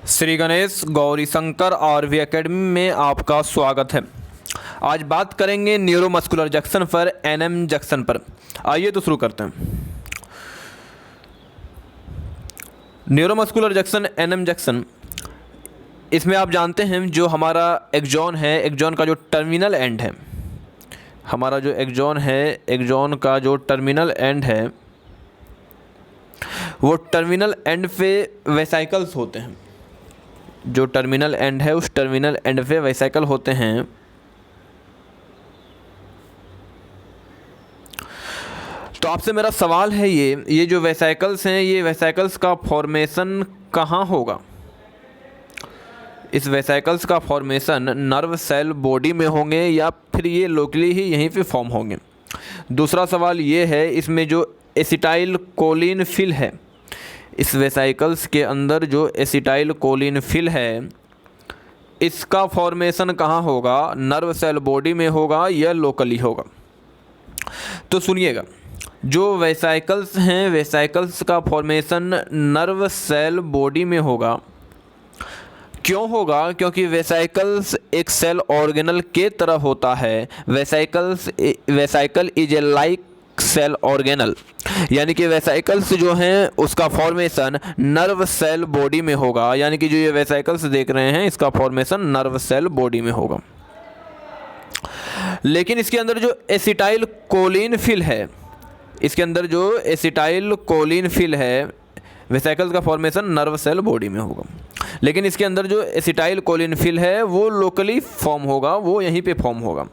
Shri Ganesh Gauri Shankar RV academy में आपका स्वागत है। आज बात करेंगे न्यूरोमस्कुलर जंक्शन पर, एनएम जंक्शन पर। आइए तो शुरू करते हैं। न्यूरोमस्कुलर जंक्शन, एनएम जंक्शन, इसमें आप जानते हैं जो हमारा एक्सॉन है, एक्सॉन का जो टर्मिनल एंड है, हमारा जो एक्सॉन है, एक्सॉन का जो टर्मिनल एंड है, वो टर्मिनल एंड पे वेसाइकल्स होते हैं। जो टर्मिनल एंड है उस टर्मिनल एंड पे वेसाइकल होते हैं। तो आपसे मेरा सवाल है ये जो वेसाइकल्स हैं, ये वेसाइकल्स का फॉर्मेशन कहाँ होगा? इस वेसाइकल्स का फॉर्मेशन नर्व सेल बॉडी में होंगे या फिर ये लोकली ही यहीं पे फॉर्म होंगे? दूसरा सवाल ये है, इसमें जो एसिटाइल कोलिन फिल है, इस वेसाइकल्स के अंदर जो एसिटाइल कोलिन फिल है, इसका फॉर्मेशन कहाँ होगा? नर्व सेल बॉडी में होगा या लोकली होगा? तो सुनिएगा, जो वेसाइकल्स हैं, वेसाइकल्स का फॉर्मेशन नर्व सेल बॉडी में होगा। क्यों होगा? क्योंकि वेसाइकल्स एक सेल ऑर्गेनल के तरह होता है। Vesicle is a like cell organelle, यानी कि वेसाइकल्स जो हैं उसका फॉर्मेशन नर्व सेल बॉडी में होगा। यानी कि जो ये वेसाइकल्स देख रहे हैं, इसका फॉर्मेशन नर्व सेल बॉडी में होगा। लेकिन इसके अंदर जो एसिटाइल कोलिन फिल है, इसके अंदर जो एसिटाइल कोलिन फिल है, वेसाइकल्स का फॉर्मेशन नर्व सेल बॉडी में होगा। लेकिन इसके अंदर जो एसिटाइल कोलिन फिल है वो लोकली फॉर्म होगा, वो यहीं पे फॉर्म होगा।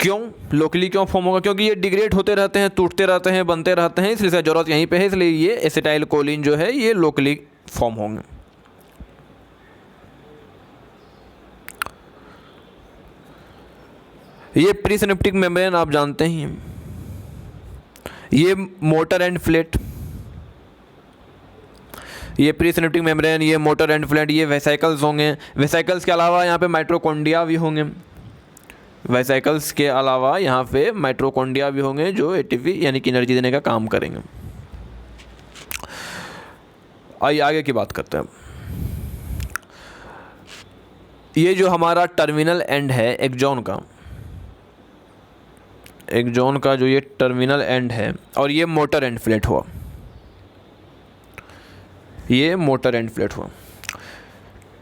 क्यों लोकली क्यों फॉर्म होगा? क्योंकि ये डिग्रेड होते रहते हैं, टूटते रहते हैं, बनते रहते हैं, इसलिए ज़रूरत यहीं पे है। इसलिए ये एसिटाइल कोलिन जो है ये लोकली फॉर्म होंगे। ये प्रीसिनेप्टिक मेम्ब्रेन आप जानते ही हैं। ये मोटर एंड फ्लैट, ये प्रीसिनेप्टिक मेम्ब्रेन, ये मोटर एंड फ्लैट, ये वेसाइकल्स होंगे। वेसाइकल्स के अलावा यहाँ पे माइटोकॉन्ड्रिया भी होंगे। वेसाइकल्स के अलावा यहाँ पे माइटोकॉन्ड्रिया भी होंगे जो एटीपी यानी कि एनर्जी देने का काम करेंगे। आइए आगे की बात करते हैं। ये जो हमारा टर्मिनल एंड है एक्सॉन का, एक्सॉन का जो ये टर्मिनल एंड है, और ये मोटर एंड फ्लैट हुआ, ये मोटर एंड फ्लैट हुआ।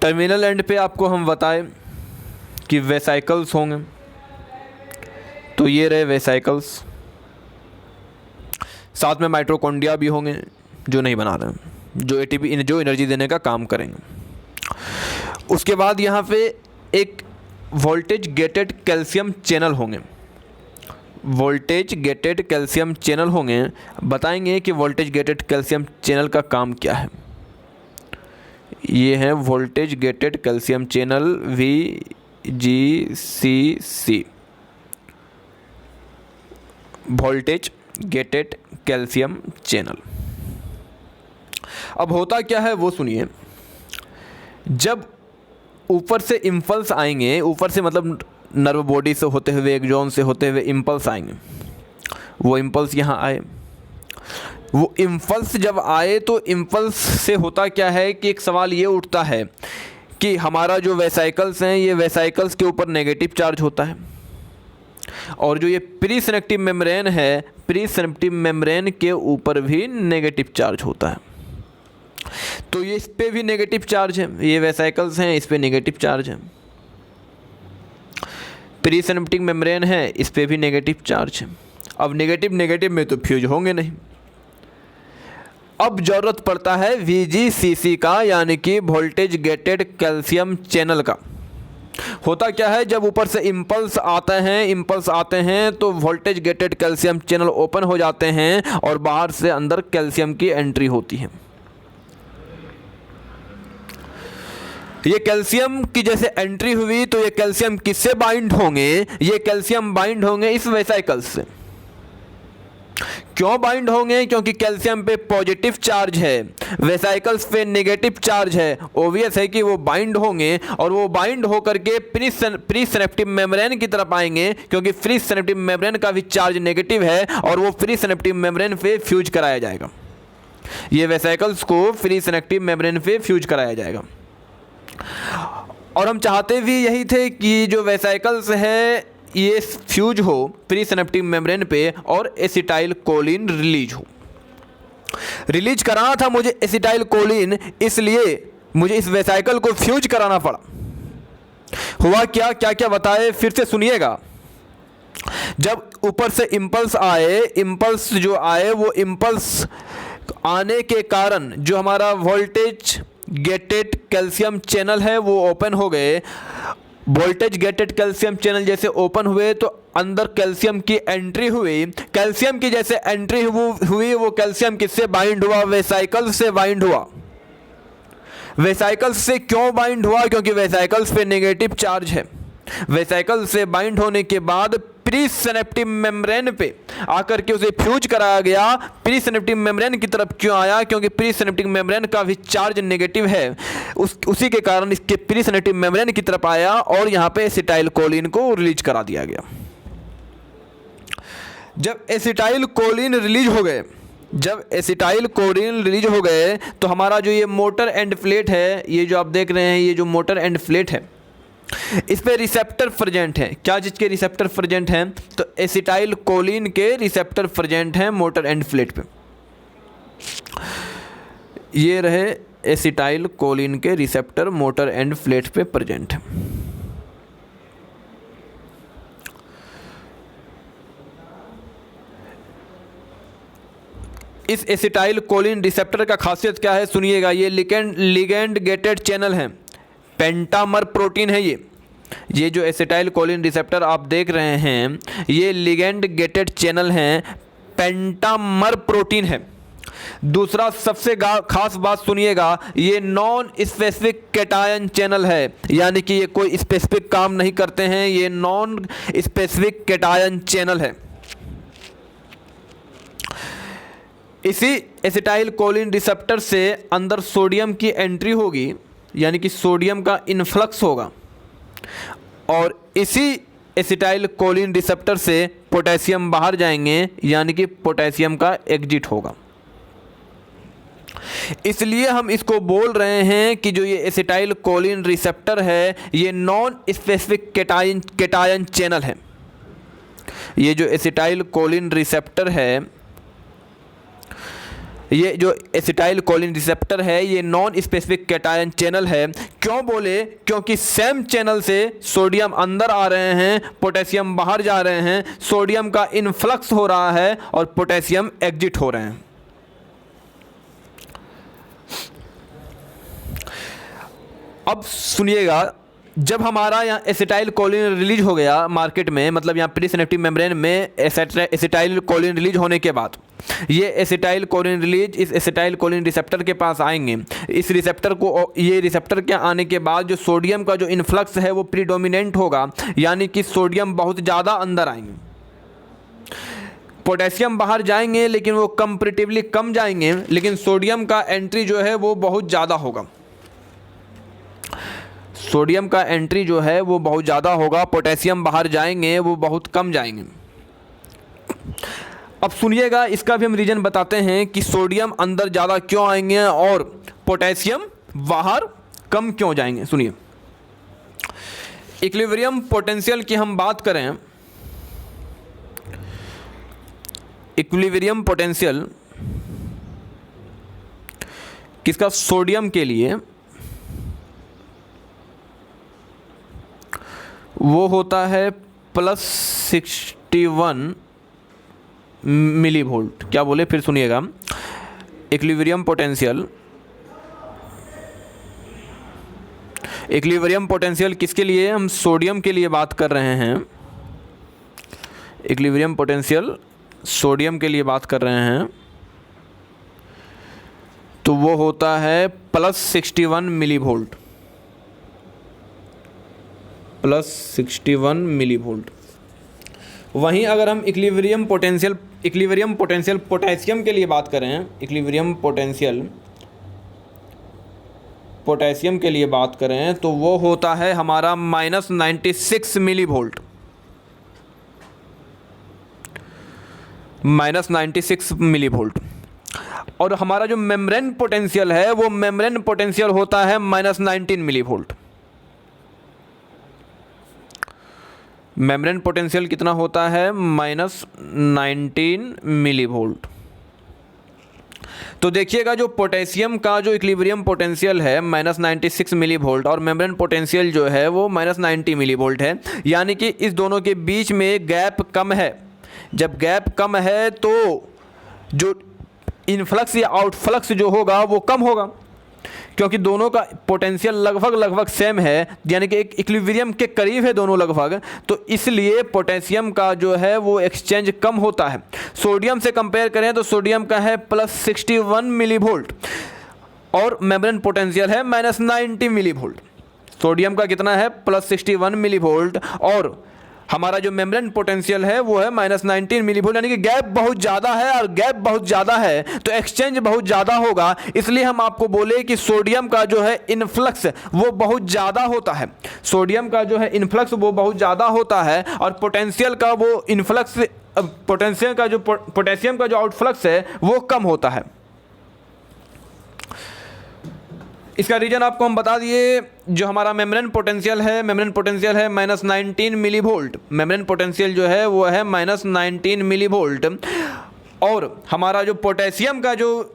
टर्मिनल एंड पे आपको हम बताएं कि वेसाइकल्स होंगे, तो ये रहे वेसाइकल्स, साथ में माइटोकॉन्ड्रिया भी होंगे जो नहीं बना रहे हैं, जो एटीपी जो एनर्जी देने का काम करेंगे। उसके बाद यहाँ पे एक वोल्टेज गेटेड कैल्शियम चैनल होंगे, वोल्टेज गेटेड कैल्शियम चैनल होंगे। बताएंगे कि वोल्टेज गेटेड कैल्शियम चैनल का काम क्या है। ये है voltage gated calcium channel, VGCC, voltage gated calcium channel. अब होता क्या है वो सुनिए। जब ऊपर से इम्पल्स आएंगे, ऊपर से मतलब नर्व बॉडी से होते हुए, एक्सॉन से होते हुए इम्पल्स आएंगे, वो इम्पल्स यहाँ आए। वो इम्पल्स जब आए तो इम्पल्स से होता क्या है कि एक सवाल ये उठता है कि हमारा जो वेसाइकल्स हैं, ये वेसाइकल्स के ऊपर नेगेटिव चार्ज होता है, और जो ये प्रीसिनेप्टिक मेम्ब्रेन है, प्रीसिनेप्टिक मेम्ब्रेन के ऊपर भी नेगेटिव चार्ज होता है। तो ये इस पे भी नेगेटिव चार्ज है, ये वेसाइकल्स हैं, इस पे नेगेटिव चार्ज है। प्रीसिनेप्टिक मेम्ब्रेन है, इस पे भी नेगेटिव चार्ज है। अब नेगेटिव नेगेटिव में तो फ्यूज होंगे नहीं। अब जरूरत पड़ता है VGCC का, यानी कि वोल्टेज गेटेड कैल्शियम चैनल का। होता क्या है, जब ऊपर से इम्पल्स आते हैं तो voltage gated calcium channel open हो जाते हैं और बाहर से अंदर कैल्शियम की एंट्री होती है। ये कैल्शियम की जैसे एंट्री हुई तो ये कैल्शियम किससे बाइंड होंगे? ये कैल्शियम बाइंड होंगे इस वेसाइकल्स से। क्यों बाइंड होंगे? क्योंकि कैल्शियम पे पॉजिटिव चार्ज है, वेसाइकल्स पे नेगेटिव चार्ज है। ओबियस है कि वो बाइंड होंगे, और वो बाइंड होकर के प्रीसिनेप्टिक मेम्ब्रेन की तरफ आएंगे, क्योंकि प्रीसिनेप्टिक मेम्ब्रेन का भी चार्ज नेगेटिव है, और वो प्रीसिनेप्टिक मेम्ब्रेन पे फ्यूज कराया जाएगा। ये वेसिकल्स को फ्री सिनेप्टिक मेम्ब्रेन पे फ्यूज कराया जाएगा। और हम चाहते भी यही थे कि जो वेसिकल्स है ये फ्यूज हो प्री सिनेप्टिक मेम्ब्रेन पे और एसिटाइल कोलिन रिलीज हो। रिलीज कराना था मुझे एसिटाइल कोलिन, इसलिए मुझे इस वेसिकल को फ्यूज कराना पड़ा। हुआ क्या, क्या क्या बताए फिर से सुनिएगा। जब ऊपर से इम्पल्स आए, इम्पल्स जो आए वो इम्पल्स आने के कारण जो हमारा वोल्टेज गेटेड कैल्शियम चैनल है वो ओपन हो गए। वोल्टेज गेटेड कैल्शियम चैनल जैसे ओपन हुए तो अंदर कैल्शियम की एंट्री हुई। कैल्शियम की जैसे एंट्री हुई वो कैल्शियम किससे बाइंड हुआ, वेसिकल्स से बाइंड हुआ। वेसिकल्स से क्यों बाइंड हुआ, क्योंकि वेसिकल्स पे नेगेटिव चार्ज है। वेसिकल्स से बाइंड होने के बाद प्री सिनेप्टिक मेम्ब्रेन पे आकर के उसे फ्यूज कराया गया। प्री सिनेप्टिक मेम्ब्रेन की तरफ क्यों आया, क्योंकि प्री सिनेप्टिक मेम्ब्रेन का भी चार्ज नेगेटिव है, उसी के कारण इसके प्री सिनेप्टिक मेम्ब्रेन की तरफ आया और यहाँ पे एसिटाइल कोलिन को रिलीज करा दिया गया। जब एसिटाइल कोलिन रिलीज हो गए, जब एसिटाइल कोलिन रिलीज हो गए तो हमारा जो ये मोटर एंड प्लेट है, ये जो आप देख रहे हैं, ये जो मोटर एंड प्लेट है, इस पे रिसेप्टर प्रेजेंट हैं। क्या चीज़ के रिसेप्टर प्रेजेंट हैं, तो एसिटाइल कोलिन के रिसेप्टर प्रेजेंट हैं मोटर एंड प्लेट पे। ये रहे एसिटाइल कोलिन के रिसेप्टर मोटर एंड प्लेट पे प्रेजेंट हैं। इस एसिटाइल कोलिन रिसेप्टर का खासियत क्या है सुनिएगा। ये लिगेंड गेटेड चैनल है, पेंटामर प्रोटीन है। ये जो एसिटाइल कोलिन रिसेप्टर आप देख रहे हैं ये लिगेंड गेटेड चैनल हैं, पेंटामर प्रोटीन है। दूसरा सबसे खास बात सुनिएगा, ये नॉन स्पेसिफिक कैटायन चैनल है, यानी कि ये कोई स्पेसिफिक काम नहीं करते हैं, ये नॉन स्पेसिफिक कैटायन चैनल है। इसी एसिटाइल कोलिन रिसेप्टर से अंदर सोडियम की एंट्री होगी, यानी कि सोडियम का इन्फ्लक्स होगा, और इसी एसिटाइल कोलिन रिसेप्टर से पोटेशियम बाहर जाएंगे, यानी कि पोटेशियम का एग्जिट होगा। इसलिए हम इसको बोल रहे हैं कि जो ये एसिटाइल कोलिन रिसेप्टर है ये नॉन स्पेसिफिक कैटायन चैनल है। ये जो एसिटाइल कोलिन रिसेप्टर है, ये जो एसिटाइल कोलिन रिसेप्टर है ये नॉन स्पेसिफिक कैटायन चैनल है। क्यों बोले, क्योंकि सेम चैनल से सोडियम अंदर आ रहे हैं, पोटेशियम बाहर जा रहे हैं, सोडियम का इन्फ्लक्स हो रहा है और पोटेशियम एग्जिट हो रहे हैं। अब सुनिएगा, जब हमारा यहाँ एसिटाइल कोलिन रिलीज हो गया मार्केट में, मतलब यहाँ प्री सिनेप्टिक मेम्ब्रेन में एसिटाइल कोलिन रिलीज होने के बाद ये एसिटाइल कोलिन रिलीज इस एसिटाइल कोलिन रिसेप्टर के पास आएंगे। इस रिसेप्टर को, ये रिसेप्टर के आने के बाद जो सोडियम का जो इन्फ्लक्स है वो प्रीडोमिनेंट होगा, यानी कि सोडियम बहुत ज़्यादा अंदर आएंगे। पोटेशियम बाहर जाएंगे लेकिन वो कंपैरेटिवली कम जाएंगे, लेकिन सोडियम का एंट्री जो है वो बहुत ज़्यादा होगा। सोडियम का एंट्री जो है वो बहुत ज़्यादा होगा, पोटेशियम बाहर जाएंगे वो बहुत कम जाएंगे। अब सुनिएगा, इसका भी हम रीज़न बताते हैं कि सोडियम अंदर ज़्यादा क्यों आएंगे और पोटेशियम बाहर कम क्यों जाएंगे। सुनिए, इक्विलिब्रियम पोटेंशियल की हम बात करें, इक्विलिब्रियम पोटेंशियल किसका, सोडियम के लिए वो होता है +61 मिली वोल्ट। क्या बोले, फिर सुनिएगा, इक्विलिब्रियम पोटेंशियल किसके लिए, हम सोडियम के लिए बात कर रहे हैं। इक्विलिब्रियम पोटेंशियल सोडियम के लिए बात कर रहे हैं, तो वो होता है +61 मिली वोल्ट, +61 मिली वोल्ट। वहीं अगर हम इक्विलिब्रियम पोटेंशियल पोटेशियम के लिए बात करें, इक्विलिब्रियम पोटेंशियल पोटेशियम के लिए बात करें, तो वो होता है हमारा -96 मिली वोल्ट, -96 मिली वोल्ट। और हमारा जो मेम्ब्रेन पोटेंशियल है वो मेम्ब्रेन पोटेंशियल होता है -19 मिली वोल्ट। मेम्ब्रेन पोटेंशियल कितना होता है? -19 मिली वोल्ट। तो देखिएगा जो पोटेशियम का जो इक्विलिब्रियम पोटेंशियल है -96 मिली वोल्ट और मेम्ब्रेन पोटेंशियल जो है वो -90 मिली वोल्ट है, यानी कि इस दोनों के बीच में गैप कम है। जब गैप कम है तो जो इनफ्लक्स या आउटफ्लक्स जो होगा वो कम होगा, क्योंकि दोनों का पोटेंशियल लगभग सेम है, यानी कि एक इक्विलिब्रियम के करीब है दोनों लगभग, तो इसलिए पोटेशियम का जो है वो एक्सचेंज कम होता है। सोडियम से कंपेयर करें तो सोडियम का है +61 मिली वोल्ट और मेम्ब्रेन पोटेंशियल है -90 मिली वोल्ट। सोडियम का कितना है? +61 मिली वोल्ट और हमारा जो मेम्ब्रेन पोटेंशियल है वो है -19 मिली वोल्ट, यानी कि गैप बहुत ज़्यादा है और गैप बहुत ज़्यादा है तो एक्सचेंज बहुत ज़्यादा होगा। इसलिए हम आपको बोले कि सोडियम का जो है इनफ्लक्स वो बहुत ज़्यादा होता है, सोडियम का जो है इनफ्लक्स वो बहुत ज़्यादा होता है और पोटेंशियल का वो इनफ्लक्स पोटेशियम का जो आउटफ्लक्स है वो कम होता है। इसका रीजन आपको हम बता दिए। जो हमारा मेम्ब्रेन पोटेंशियल है -19 मिली वोल्ट, मेम्ब्रेन पोटेंशियल जो है वो है -19 मिली वोल्ट और हमारा जो पोटेशियम का जो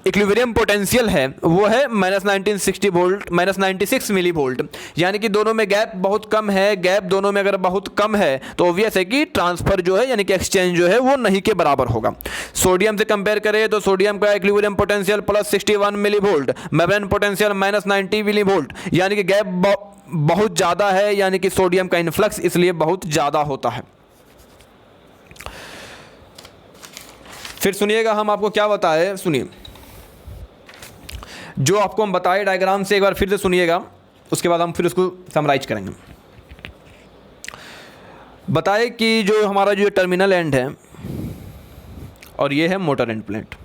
इक्विलिब्रियम पोटेंशियल है वो है -96 मिली वोल्ट, यानी कि दोनों में गैप बहुत कम है। गैप दोनों में अगर बहुत कम है तो ऑब्वियस है कि ट्रांसफ़र जो है यानी कि एक्सचेंज जो है वो नहीं के बराबर होगा। सोडियम से कंपेयर करें तो सोडियम का equilibrium potential +61 millivolt, membrane potential -90 millivolt, यानी कि गैप बहुत ज़्यादा है, यानी कि सोडियम का इनफ्लक्स इसलिए बहुत ज़्यादा होता है। फिर सुनिएगा हम आपको क्या बताए, सुनिए जो आपको हम बताए डायग्राम से एक बार फिर से सुनिएगा, उसके बाद हम फिर उसको समराइज करेंगे। बताए कि जो हमारा जो टर्मिनल एंड है और ये है मोटर एंड प्लेट,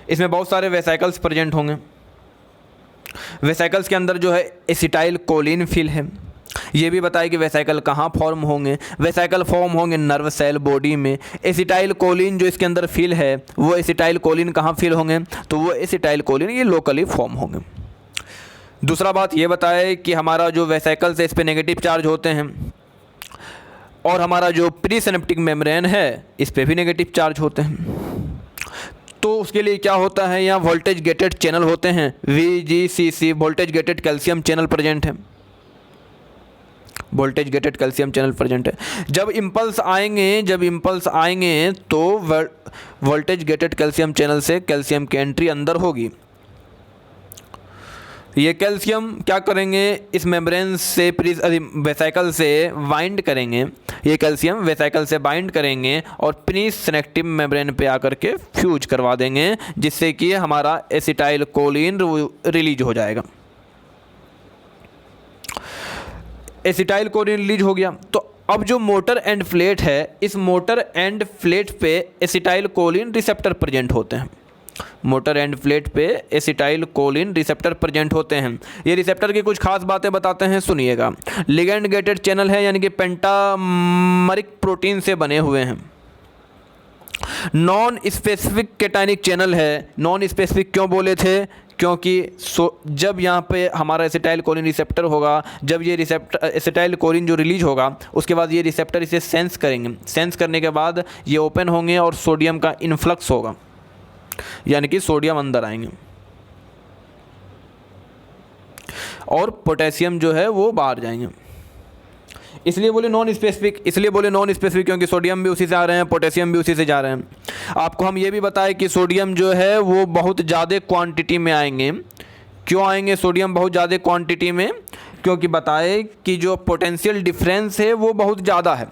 इसमें बहुत सारे वेसिकल्स प्रेजेंट होंगे। वेसिकल्स के अंदर जो है एसिटाइल कोलिन फिल है। ये भी बताया कि वेसिकल कहाँ फॉर्म होंगे, वेसिकल फॉर्म होंगे नर्व सेल बॉडी में। एसिटाइल कोलिन जो इसके अंदर फिल है वो एसिटाइल कोलिन कहाँ फिल होंगे, तो वो एसिटाइल कोलिन ये लोकली फॉर्म होंगे। दूसरा बात ये बताया कि हमारा जो वेसिकल्स है इस पर नेगेटिव चार्ज होते हैं और हमारा जो प्री सिनेप्टिक मेम्ब्रेन है इस पर भी नेगेटिव चार्ज होते हैं। तो उसके लिए क्या होता है, यहाँ वोल्टेज गेटेड चैनल होते हैं, VGCC voltage gated calcium channel present है, voltage gated calcium channel present है। जब इम्पल्स आएंगे तो वोल्टेज गेटेड कैल्शियम चैनल से कैल्शियम की एंट्री अंदर होगी। ये कैल्शियम क्या करेंगे, इस मेम्ब्रेन से वेसिकल से बाइंड करेंगे, ये कैल्शियम वेसिकल से बाइंड करेंगे और प्री सिनेप्टिक मेम्ब्रेन पे आकर के फ्यूज करवा देंगे, जिससे कि हमारा एसिटाइल कोलिन रिलीज हो जाएगा। एसिटाइल कोलिन रिलीज हो गया तो अब जो मोटर एंड प्लेट है, इस मोटर एंड प्लेट पे एसिटाइल कोलिन रिसेप्टर प्रेजेंट होते हैं। मोटर एंड प्लेट पे एसिटाइल कोलिन रिसेप्टर प्रेजेंट होते हैं। ये रिसेप्टर की कुछ खास बातें बताते हैं, सुनिएगा। लिगेंड गेटेड चैनल है, यानी कि पेंटामरिक प्रोटीन से बने हुए हैं। नॉन स्पेसिफिक कैटायनिक चैनल है। नॉन स्पेसिफिक क्यों बोले थे, क्योंकि जब यहाँ पे हमारा एसिटाइल कोलिन रिसेप्टर होगा, जब ये रिसेप्टर एसिटाइल कोलिन जो रिलीज होगा उसके बाद ये रिसेप्टर इसे सेंस करेंगे। सेंस करने के बाद ये ओपन होंगे और सोडियम का इन्फ्लक्स होगा, यानी कि सोडियम अंदर आएंगे और पोटेशियम जो है वो बाहर जाएंगे। इसलिए बोले नॉन स्पेसिफिक क्योंकि सोडियम भी उसी से आ रहे हैं, पोटेशियम भी उसी से जा रहे हैं। आपको हम ये भी बताएं कि सोडियम जो है वो बहुत ज़्यादा क्वांटिटी में आएंगे। क्यों आएंगे सोडियम बहुत ज़्यादा क्वांटिटी में, क्योंकि बताए कि जो पोटेंशियल डिफरेंस है वो बहुत ज़्यादा है।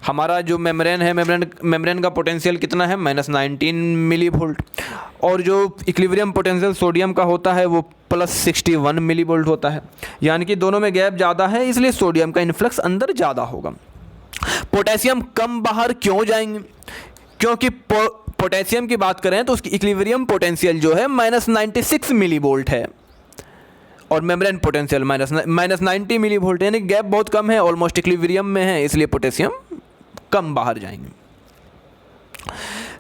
हमारा जो मेम्ब्रेन है, मेम्ब्रेन का पोटेंशियल कितना है, -19 मिली वोल्ट, और जो इक्विलिब्रियम पोटेंशियल सोडियम का होता है वो +61 मिली वोल्ट होता है, यानी कि दोनों में गैप ज़्यादा है, इसलिए सोडियम का इन्फ्लक्स अंदर ज़्यादा होगा। पोटेशियम कम बाहर क्यों जाएंगे, क्योंकि पोटेशियम की बात करें तो उसकी इक्विलिब्रियम पोटेंशियल जो है -96 मिली वोल्ट है और मेम्ब्रेन पोटेंशियल -90 मिली वोल्ट, यानी गैप बहुत कम है, ऑलमोस्ट इक्विलिब्रियम में है, इसलिए पोटेशियम कम बाहर जाएंगे।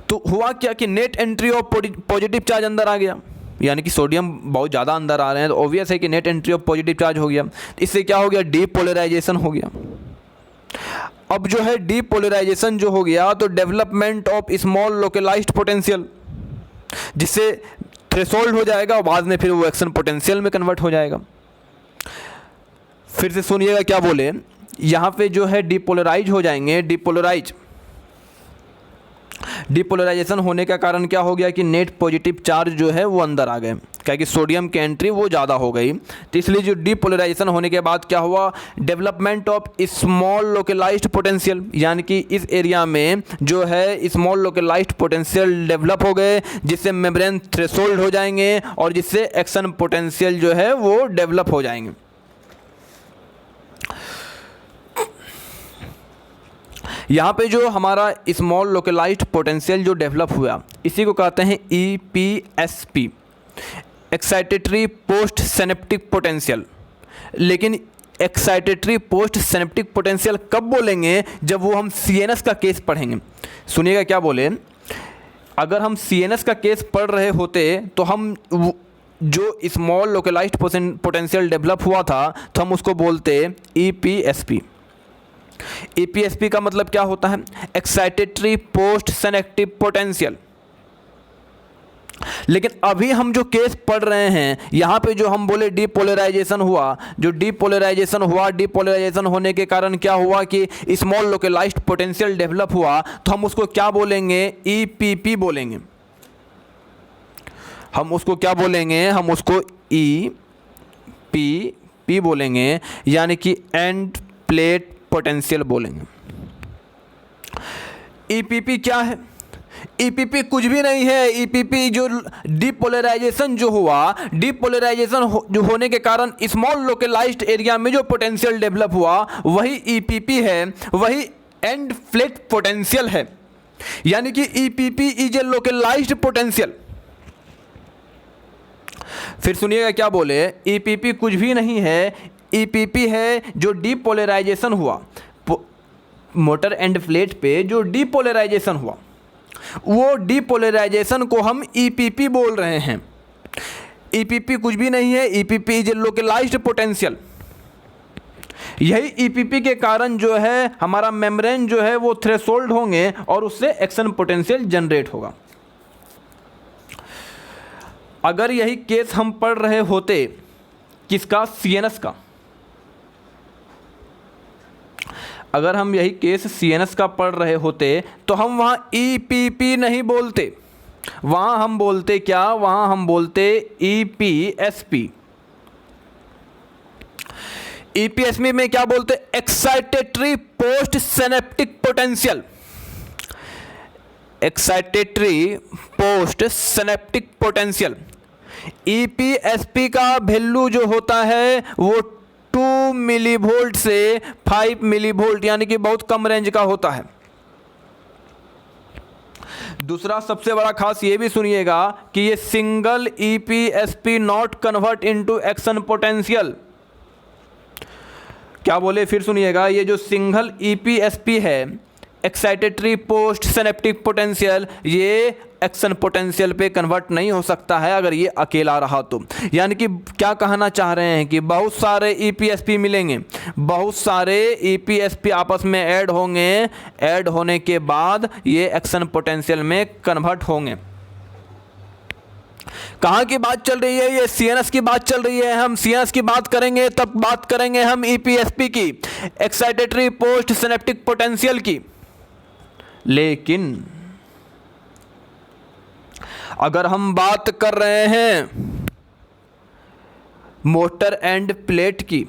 तो हुआ क्या कि net entry of positive charge अंदर आ गया, यानी कि सोडियम बहुत ज़्यादा अंदर आ रहे हैं, तो ऑब्वियस है कि net entry of positive charge हो गया। इससे क्या हो गया, डीपोलराइजेशन हो गया। अब जो है डीपोलराइजेशन जो हो गया, तो development of small localised potential, जिससे थ्रेशोल्ड हो जाएगा और बाद में फिर वो एक्शन पोटेंशियल में कन्वर्ट हो जाएगा। फिर से सुनिएगा क्या बोले, यहाँ पे जो है डीपोलराइज हो जाएंगे। डीपोलराइजेशन होने का कारण क्या हो गया कि नेट पॉजिटिव चार्ज जो है वो अंदर आ गए, क्या कि सोडियम की एंट्री वो ज़्यादा हो गई। तो इसलिए जो डीपोलराइजेशन होने के बाद क्या हुआ, development of small localised potential, यानी कि इस एरिया में जो है स्मॉल लोकलाइज्ड पोटेंशियल डेवलप हो गए, जिससे मेम्ब्रेन थ्रेशोल्ड हो जाएंगे और जिससे एक्शन पोटेंशियल जो है वो डेवलप हो जाएंगे। यहाँ पे जो हमारा स्मॉल लोकलाइज्ड पोटेंशियल जो डेवलप हुआ, इसी को कहते हैं EPSP, excitatory post synaptic potential. लेकिन एक्साइटेटरी पोस्ट सिनेप्टिक पोटेंशियल कब बोलेंगे, जब वो हम CNS का केस पढ़ेंगे। सुनिएगा क्या बोले, अगर हम CNS का केस पढ़ रहे होते तो हम जो स्मॉल लोकलाइज्ड पोटेंशियल डेवलप हुआ था तो हम उसको बोलते EPSP। EPSP का मतलब क्या होता है, एक्साइटेटरी पोस्ट सिनेप्टिक पोटेंशियल। लेकिन अभी हम जो केस पढ़ रहे हैं, यहाँ पे जो हम बोले डीपोलराइजेशन हुआ, जो डीपोलराइजेशन हुआ, डीपोलराइजेशन होने के कारण क्या हुआ कि स्मॉल लोकलाइज्ड पोटेंशियल डेवलप हुआ, तो हम उसको क्या बोलेंगे, EPP बोलेंगे। हम उसको क्या बोलेंगे, हम उसको EPP बोलेंगे, यानी कि एंड प्लेट पोटेंशियल बोलेंगे। EPP क्या है, EPP कुछ भी नहीं है। EPP जो डीपोलराइजेशन जो हुआ, डीपोलराइजेशन जो होने के कारण स्मॉल लोकलाइज्ड एरिया में जो पोटेंशियल डेवलप हुआ वही EPP है, वही एंड फ्लेट पोटेंशियल है। यानी कि EPP is a localised potential. फिर सुनिएगा क्या बोले, EPP कुछ भी नहीं है। EPP है जो डीपोलराइजेशन हुआ, मोटर एंड प्लेट पे जो डीपोलराइजेशन हुआ, वो डीपोलराइजेशन को हम EPP बोल रहे हैं। EPP कुछ भी नहीं है, EPP is a localised potential. यही EPP के कारण जो है हमारा मेम्ब्रेन जो है वो थ्रेशोल्ड होंगे और उससे एक्शन पोटेंशियल जनरेट होगा। अगर यही केस हम पढ़ रहे होते किसका, CNS का, अगर हम यही केस CNS का पढ़ रहे होते तो हम वहाँ EPP नहीं बोलते, वहाँ हम बोलते क्या, वहाँ हम बोलते EPSP। EPSP में क्या बोलते, excitatory post synaptic potential. Excitatory post synaptic potential. EPSP का वैल्यू जो होता है वो 2 मिलीवोल्ट से 5 मिलीवोल्ट, यानी कि बहुत कम रेंज का होता है। दूसरा सबसे बड़ा खास ये भी सुनिएगा कि ये single EPSP not convert into action potential. क्या बोले, फिर सुनिएगा, ये जो सिंगल EPSP है, एक्साइटेटरी पोस्ट सिनेप्टिक पोटेंशियल, ये एक्शन पोटेंशियल पे कन्वर्ट नहीं हो सकता है अगर ये अकेला रहा तो। यानी कि क्या कहना चाह रहे हैं कि बहुत सारे EPSP मिलेंगे, बहुत सारे EPSP आपस में ऐड होंगे, ऐड होने के बाद ये एक्शन पोटेंशियल में कन्वर्ट होंगे। कहाँ की बात चल रही है, ये CNS की बात चल रही है। हम CNS की बात करेंगे तब बात करेंगे हम EPSP की, एक्साइटेटरी पोस्ट सिनेप्टिक पोटेंशियल की। लेकिन अगर हम बात कर रहे हैं मोटर एंड प्लेट की,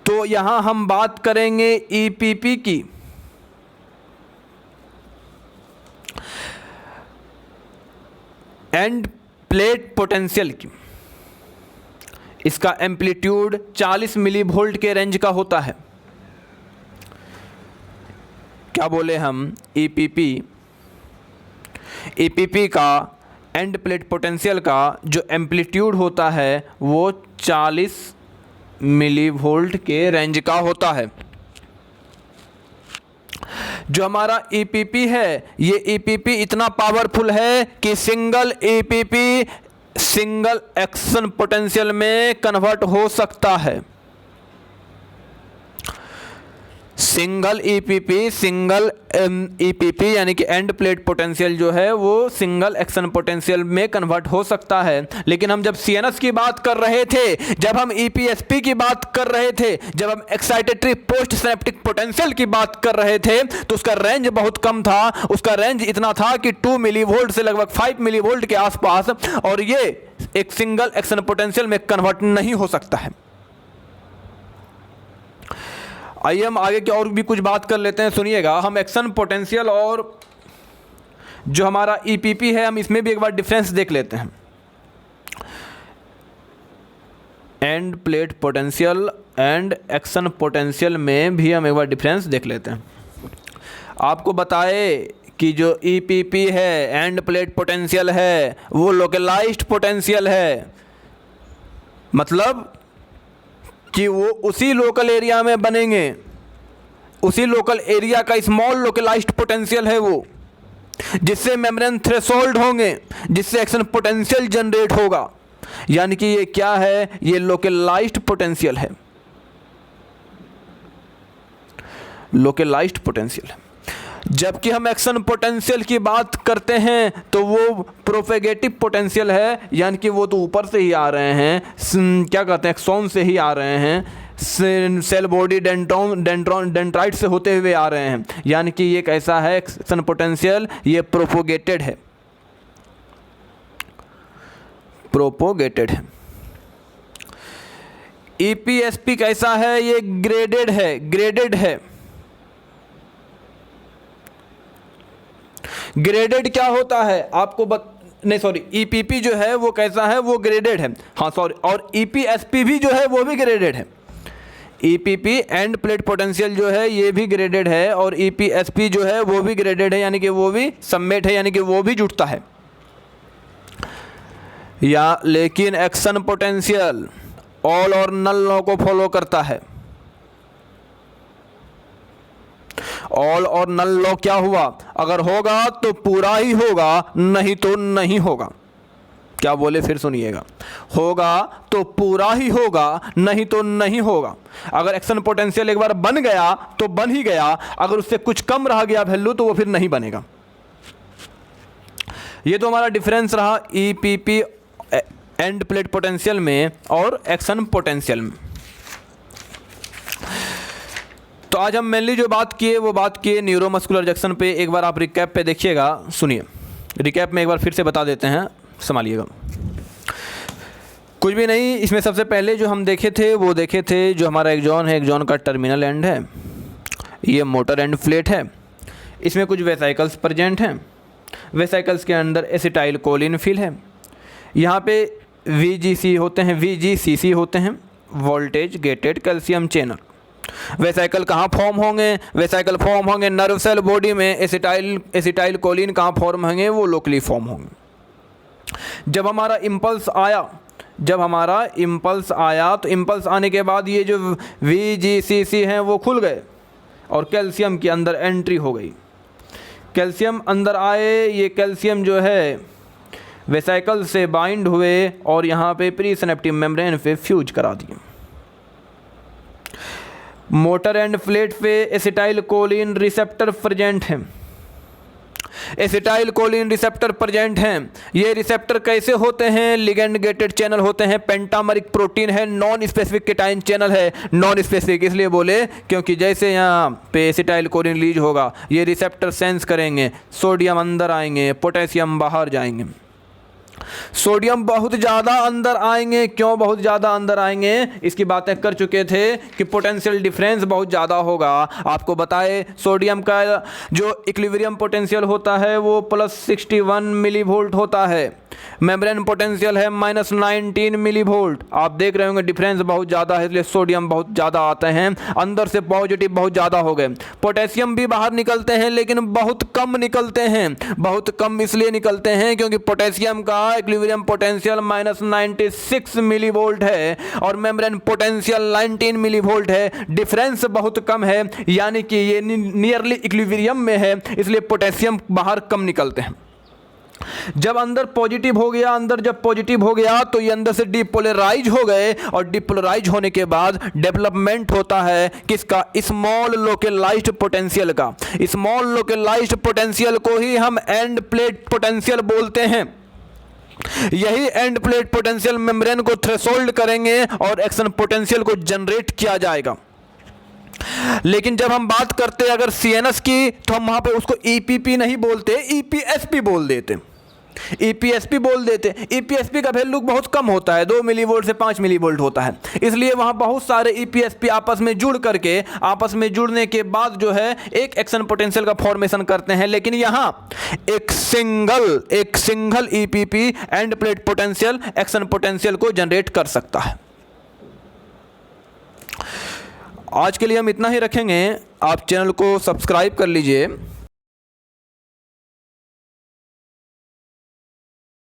तो यहां हम बात करेंगे EPP की। एंड प्लेट पोटेंशियल की, इसका एम्पलीट्यूड 40 मिलीवोल्ट के रेंज का होता है। क्या बोले हम, EPP का एंड प्लेट पोटेंशियल का जो एम्पलीट्यूड होता है वो 40 मिलीवोल्ट के रेंज का होता है। जो हमारा ईपीपी है, ये ईपीपी इतना पावरफुल है कि single EPP single action potential में कन्वर्ट हो सकता है। सिंगल ईपीपी यानी कि एंड प्लेट पोटेंशियल जो है वो सिंगल एक्शन पोटेंशियल में कन्वर्ट हो सकता है। लेकिन हम जब सीएनएस की बात कर रहे थे, जब हम ईपीएसपी की बात कर रहे थे, जब हम एक्साइटेटरी पोस्ट सिनेप्टिक पोटेंशियल की बात कर रहे थे, तो उसका रेंज बहुत कम था। उसका रेंज इतना था कि 2 मिलीवोल्ट से लगभग 5 मिलीवोल्ट के आसपास, और ये एक सिंगल एक्शन पोटेंशियल में कन्वर्ट नहीं हो सकता है। आइए हम आगे की और भी कुछ बात कर लेते हैं, सुनिएगा। हम एक्शन पोटेंशियल और जो हमारा ईपीपी है, हम इसमें भी एक बार डिफरेंस देख लेते हैं। End plate potential and action potential में भी हम एक बार डिफरेंस देख लेते हैं। आपको बताए कि जो ईपीपी है, एंड प्लेट पोटेंशियल है, वो लोकलाइज्ड पोटेंशियल है, मतलब कि वो उसी लोकल एरिया में बनेंगे, उसी लोकल एरिया का स्मॉल लोकलाइज्ड पोटेंशियल है वो, जिससे मेम्ब्रेन थ्रेशोल्ड होंगे, जिससे एक्शन पोटेंशियल जनरेट होगा। यानी कि ये क्या है, ये लोकलाइज्ड पोटेंशियल है, लोकलाइज्ड पोटेंशियल। जबकि हम एक्शन पोटेंशियल की बात करते हैं तो वो प्रोपेगेटिव पोटेंशियल है, यानी कि वो तो ऊपर से ही आ रहे हैं, क्या कहते हैं, एक्सॉन से ही आ रहे हैं, सेल बॉडी डेंड्राइट से होते हुए आ रहे हैं। यानी कि ये कैसा है एक्शन पोटेंशियल, ये प्रोपोगेटेड है, प्रोपोगेटेड है। ईपीएसपी कैसा है, ये ग्रेडेड है, ग्रेडेड है। ग्रेडेड क्या होता है आपको नहीं सॉरी, ईपीपी जो है वो कैसा है, वो ग्रेडेड है। हाँ सॉरी, और ईपीएसपी भी जो है वो भी ग्रेडेड है। ईपीपी एंड प्लेट पोटेंशियल जो है ये भी ग्रेडेड है, और ईपीएसपी जो है वो भी ग्रेडेड है, यानी कि वो भी सबमेट है, यानी कि वो भी जुटता है। या लेकिन एक्शन पोटेंशियल ऑल और नल लॉ को फॉलो करता है। ऑल और नल लॉ क्या हुआ, अगर होगा तो पूरा ही होगा, नहीं तो नहीं होगा। क्या बोले फिर सुनिएगा, होगा तो पूरा ही होगा, नहीं तो नहीं होगा। अगर एक्शन पोटेंशियल एक बार बन गया तो बन ही गया, अगर उससे कुछ कम रह गया वैल्यू तो वो फिर नहीं बनेगा। ये तो हमारा डिफरेंस रहा ईपीपी एंड प्लेट पोटेंशियल में और एक्शन पोटेंशियल में। तो आज हम मेनली जो बात किए वो बात किए न्यूरोमस्कुलर जंक्शन पे। एक बार आप रिकैप पे देखिएगा, सुनिए, रिकैप में एक बार फिर से बता देते हैं, संभालिएगा। कुछ भी नहीं, इसमें सबसे पहले जो हम देखे थे वो देखे थे जो हमारा एक्सॉन है, एक्सॉन का टर्मिनल एंड है, ये मोटर एंड प्लेट है। इसमें कुछ वेसाइकल्स प्रेजेंट हैं, वेसाइकल्स के अंदर एसिटाइल कोलिन फिल है। यहाँ पे VGC होते हैं, VGCC होते हैं, voltage gated calcium channel. Vesicle कहाँ फॉर्म होंगे, वेसाइकल फॉर्म होंगे नर्व सेल बॉडी में। एसिटाइल कोलिन कहाँ फॉर्म होंगे, वो लोकली फॉर्म होंगे। जब हमारा इम्पल्स आया तो इम्पल्स आने के बाद ये जो VGCC हैं वो खुल गए और कैल्शियम के अंदर एंट्री हो गई। कैल्शियम अंदर आए, ये कैल्शियम जो है वेसाइकल से बाइंड हुए और यहाँ पे प्री सिनेप्टिक मेम्ब्रेन पे फ्यूज करा दिए। मोटर एंड प्लेट पे एसिटाइल कोलिन रिसेप्टर प्रेजेंट हैं, एसिटाइल कोलिन रिसेप्टर प्रेजेंट हैं। ये रिसेप्टर कैसे होते हैं, लिगेंड गेटेड चैनल होते हैं, पेंटामरिक प्रोटीन है, नॉन स्पेसिफिक केटाइन चैनल है। नॉन स्पेसिफिक इसलिए बोले क्योंकि जैसे यहाँ पे एसिटाइल कोलिन रिलीज होगा, ये रिसेप्टर सेंस करेंगे, सोडियम अंदर आएंगे, पोटेशियम बाहर जाएंगे। सोडियम बहुत ज़्यादा अंदर आएंगे, क्यों बहुत ज़्यादा अंदर आएंगे, इसकी बातें कर चुके थे कि पोटेंशियल डिफरेंस बहुत ज़्यादा होगा। आपको बताए सोडियम का जो इक्विलिब्रियम पोटेंशियल होता है वो +61 मिलीवोल्ट होता है। मेम्ब्रेन पोटेंशियल है -19 मिली वोल्ट। आप देख रहे होंगे डिफरेंस बहुत ज़्यादा है, इसलिए सोडियम बहुत ज़्यादा आते हैं, अंदर से पॉजिटिव बहुत ज़्यादा हो गए। पोटेशियम भी बाहर निकलते हैं लेकिन बहुत कम निकलते हैं। बहुत कम इसलिए निकलते हैं क्योंकि पोटेशियम का इक्विलिब्रियम पोटेंशियल -96 मिली वोल्ट है और मेम्ब्रेन पोटेंशियल 19 मिली वोल्ट है। डिफरेंस बहुत कम है, यानी कि ये नियरली इक्विलिब्रियम में है, इसलिए पोटेशियम बाहर कम निकलते हैं। जब अंदर पॉजिटिव हो गया, अंदर जब पॉजिटिव हो गया तो ये अंदर से डिपोलराइज हो गए और डिपोलराइज होने के बाद डेवलपमेंट होता है किसका? स्मॉल लोकलाइज्ड पोटेंशियल का। स्मॉल लोकलाइज्ड पोटेंशियल को ही हम एंड प्लेट पोटेंशियल बोलते हैं। यही एंड प्लेट पोटेंशियल मेम्ब्रेन को थ्रेशोल्ड करेंगे और एक्शन पोटेंशियल को जनरेट किया जाएगा। लेकिन जब हम बात करते हैं अगर CNS की, तो हम वहां पे उसको EPP नहीं बोलते, EPSP बोल देते। EPSP बोल देते। EPSP का वैल्यू बहुत कम होता है, 2 मिलीवोल्ट से 5 मिलीवोल्ट होता है, इसलिए वहां बहुत सारे EPSP आपस में जुड़ करके, आपस में जुड़ने के बाद जो है एक एक्शन पोटेंशियल का फॉर्मेशन करते हैं। लेकिन यहां एक single EPP end plate potential action potential को जनरेट कर सकता है। आज के लिए हम इतना ही रखेंगे। आप चैनल को सब्सक्राइब कर लीजिए।